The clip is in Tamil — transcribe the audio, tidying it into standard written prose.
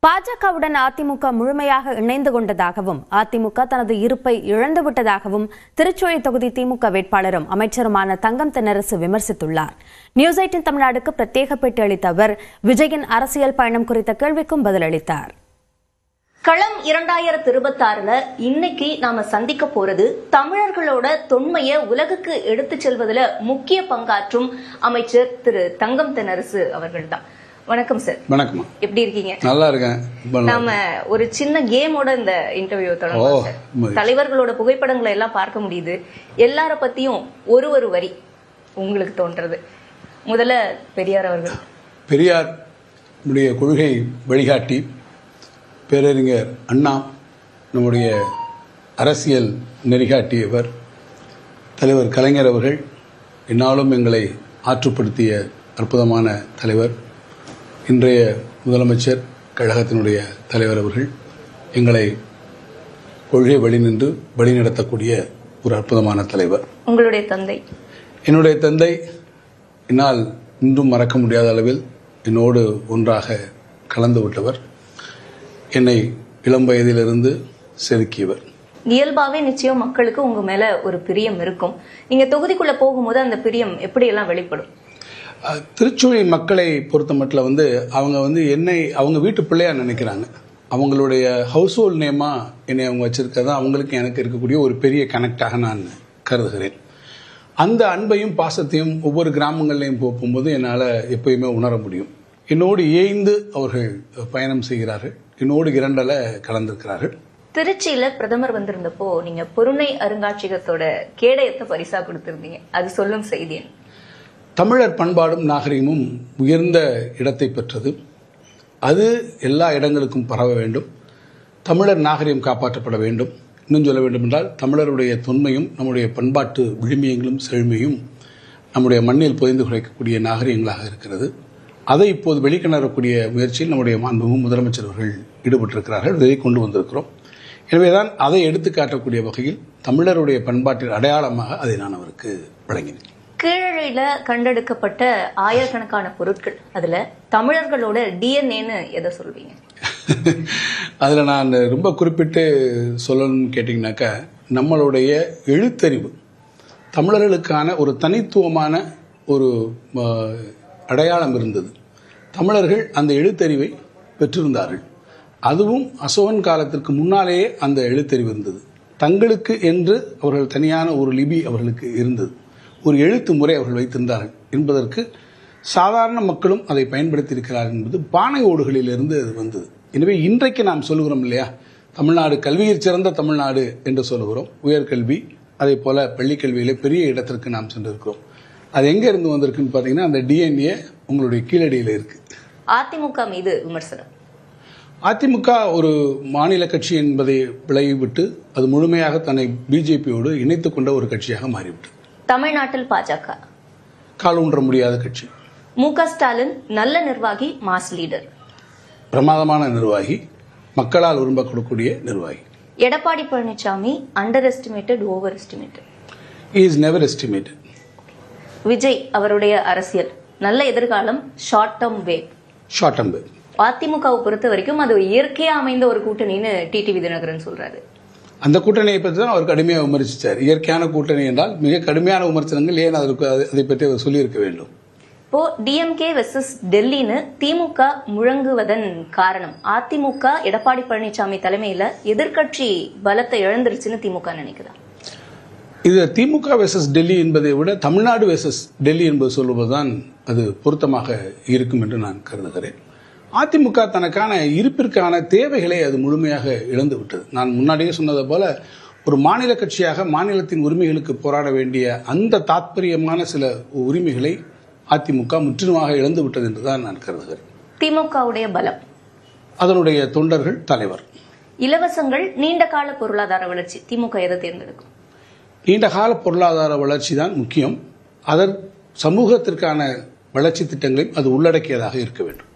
பாஜகவுடன் அதிமுக முழுமையாக இணைந்து கொண்டதாகவும் அதிமுக தனது இருப்பை இழந்துவிட்டதாகவும் திருச்சுழி தொகுதி திமுக வேட்பாளரும் அமைச்சருமான தங்கம் தென்னரசு விமர்சித்துள்ளார். நியூஸ் 18 தமிழ்நாடுக்கு பிரத்யேக பேட்டி அளித்த அவர் விஜயின் அரசியல் பயணம் குறித்த கேள்விக்கும் பதிலளித்தார். களம் 2026ல இன்னைக்கு நாம சந்திக்க போறது தமிழர்களோட தொன்மையை உலகுக்கு எடுத்து செல்வதில் முக்கிய பங்காற்றும் அமைச்சர் திரு தங்கம் தென்னரசு அவர்கள் தான். வணக்கம் சார். வணக்கம். எப்படி இருக்கீங்க? நல்லா இருக்கேன். நாம ஒரு சின்ன கேமோட இந்த இன்டர்வியூ தொடங்கலாம். தலைவர்களோட புகைப்படங்களை எல்லாம் பார்க்க முடியுது. எல்லார பத்தியும் ஒரு வரி உங்களுக்கு தோன்றது. முதல்ல பெரியார் அவர்கள். பெரியார் நம்முடைய கொள்கை வழிகாட்டி பேரறிஞர் அண்ணா நம்முடைய அரசியல் நெறிகாட்டியவர். தலைவர் கலைஞர் அவர்கள் என்னாலும் எங்களை ஆற்றுப்படுத்திய அற்புதமான தலைவர். இன்றைய முதலமைச்சர் கழகத்தினுடைய தலைவர் அவர்கள் எங்களை கொள்கை வழி நின்று வழிநடத்தக்கூடிய ஒரு அற்புதமான தலைவர். உங்களுடைய தந்தை? என்னுடைய தந்தை என்னால் இன்றும் மறக்க முடியாத அளவில் என்னோடு ஒன்றாக கலந்து விட்டவர். என்னை இளம் வயதிலிருந்து செதுக்கியவர். இயல்பாவே நிச்சயம் மக்களுக்கு உங்க மேல ஒரு பிரியம் இருக்கும். நீங்க தொகுதிக்குள்ள போகும்போது அந்த பிரியம் எப்படி எல்லாம் வெளிப்படும்? திருச்சுழி மக்களை பொறுத்த மட்டும் அவங்க என்னை அவங்க வீட்டு பிள்ளையா நினைக்கிறாங்க. அவங்களுடைய ஹவுஸ் ஹோல்ட் நேமா என்னை அவங்க வச்சிருக்கிறதா அவங்களுக்கு எனக்கு இருக்கக்கூடிய ஒரு பெரிய கனெக்டாக நான் கருதுகிறேன். அந்த அன்பையும் பாசத்தையும் ஒவ்வொரு கிராமங்கள்லையும் போகும்போது என்னால் எப்பயுமே உணர முடியும். என்னோடு ஏய்ந்து அவர்கள் பயணம் செய்கிறார்கள். என்னோடு இரண்டல கலந்திருக்கிறார்கள். திருச்சியில பிரதமர் வந்திருந்தப்போ நீங்க பொருணை அருங்காட்சியகத்தோட கேடயத்தை பரிசா கொடுத்திருந்தீங்க. அது சொல்லும் செய்தி. தமிழர் பண்பாடும் நாகரிகமும் உயர்ந்த இடத்தை பெற்றது. அது எல்லா இடங்களுக்கும் பரவ வேண்டும். தமிழர் நாகரிகம் காப்பாற்றப்பட வேண்டும். இன்னும் சொல்ல வேண்டும் என்றால் தமிழருடைய தொன்மையும் நம்முடைய பண்பாட்டு விழுமியங்களும் செழுமையும் நம்முடைய மண்ணில் புதைந்து குறைக்கக்கூடிய நாகரிகங்களாக இருக்கிறது. அதை இப்போது வெளிக்கொணரக்கூடிய முயற்சியில் நம்முடைய மாண்புமிகு முதலமைச்சர் அவர்கள் ஈடுபட்டிருக்கிறார்கள். இதை கொண்டு வந்திருக்கிறோம். எனவேதான் அதை எடுத்து காட்டக்கூடிய வகையில் தமிழருடைய பண்பாட்டின் அடையாளமாக அதை நான் அவருக்கு வழங்கினேன். கீழடியில கண்டெடுக்கப்பட்ட ஆயிரக்கணக்கான பொருட்கள், அதுல தமிழர்களோட டிஎன்ஏன்னு எதை சொல்வீங்க? அதுல நான் ரொம்ப குறிப்பிட்டு சொல்லணும்னு கேட்டீங்கன்னாக்கா, நம்மளுடைய எழுத்தறிவு தமிழர்களுக்கான ஒரு தனித்துவமான ஒரு அடையாளம் இருந்தது. தமிழர்கள் அந்த எழுத்தறிவை பெற்றிருந்தார்கள். அதுவும் அசோகன் காலத்திற்கு முன்னாலேயே அந்த எழுத்தறிவு இருந்தது. தங்களுக்கு என்று அவர்கள் தனியான ஒரு லிபி அவர்களுக்கு இருந்தது. ஒரு எழுத்து முறை அவர்கள் வைத்திருந்தார்கள் என்பதற்கு சாதாரண மக்களும் அதை பயன்படுத்தி இருக்கிறார்கள் என்பது பானை ஓடுகளிலிருந்து அது வந்தது. எனவே இன்றைக்கு நாம் சொல்கிறோம் இல்லையா, தமிழ்நாடு கல்வியில் சிறந்த தமிழ்நாடு என்று சொல்லுகிறோம். உயர்கல்வி அதே போல பள்ளிக்கல்வியில பெரிய இடத்திற்கு நாம் சென்றிருக்கிறோம். அது எங்க இருந்து வந்திருக்குன்னு பார்த்தீங்கன்னா, அந்த டிஎன்ஏ உங்களுடைய கீழடியில் இருக்கு. அதிமுக மீது விமர்சனம். அதிமுக ஒரு மாநில கட்சி என்பதை விலகிவிட்டு அது முழுமையாக தன்னை பிஜேபியோடு இணைத்துக் கொண்ட ஒரு கட்சியாக மாறிவிட்டது. தமிழ்நாட்டில் பாஜக கால் ஊன்ற முடியாத கட்சி. மு.க. ஸ்டாலின் நல்ல நிர்வாகி, மாஸ் லீடர், பிரமாதமான நிர்வாகி, மக்களால் விரும்பக்கூடிய நிர்வாகி. Edappadi Palaniswami under estimated, over estimated? Is never estimated. Vijay அவருடைய அரசியல் நல்ல எதிர்காலம், short term wave. Short term wave. அதிமுகவை பொறுத்த வரைக்கும் அது இயற்கையா அமைந்த ஒரு கூட்டணின்னு டிடிவி தினகரன் சொல்றாரு. அந்த கூட்டணியை பற்றி தான் அவர் கடுமையாக விமர்சித்தார். இயற்கையான கூட்டணி என்றால் மிக கடுமையான விமர்சனங்கள் ஏன் அதற்கு அதை பற்றி அவர் சொல்லியிருக்க வேண்டும். இப்போ டிஎம்கே வெர்சஸ் டெல்லின்னு திமுக முழங்குவதன் காரணம், அதிமுக எடப்பாடி பழனிசாமி தலைமையில எதிர்கட்சி பலத்தை இழந்துருச்சுன்னு திமுக நினைக்குதா? இது திமுக வெர்சஸ் டெல்லி என்பதை விட தமிழ்நாடு வெர்சஸ் டெல்லி என்பது சொல்லுவதுதான் அது பொருத்தமாக இருக்கும் என்று நான் கருதுகிறேன். அதிமுக தனக்கான இருப்பிற்கான தேவைகளை அது முழுமையாக இழந்து விட்டது. நான் முன்னாடியே சொன்னதை போல ஒரு மாநில கட்சியாக மாநிலத்தின் உரிமைகளுக்கு போராட வேண்டிய அந்த தாத்பரியமான சில உரிமைகளை அதிமுக முற்றிலுமாக இழந்து விட்டது என்றுதான் நான் கருதுகிறேன். திமுகவுடைய பலம், அதனுடைய தொண்டர்கள், தலைவர். இலவசங்கள், நீண்ட கால பொருளாதார வளர்ச்சி, திமுக எதை தேர்ந்தெடுக்கும்? நீண்ட கால பொருளாதார வளர்ச்சி தான் முக்கியம். அதன் சமூகத்திற்கான வளர்ச்சி திட்டங்களையும் அது உள்ளடக்கியதாக இருக்க வேண்டும்.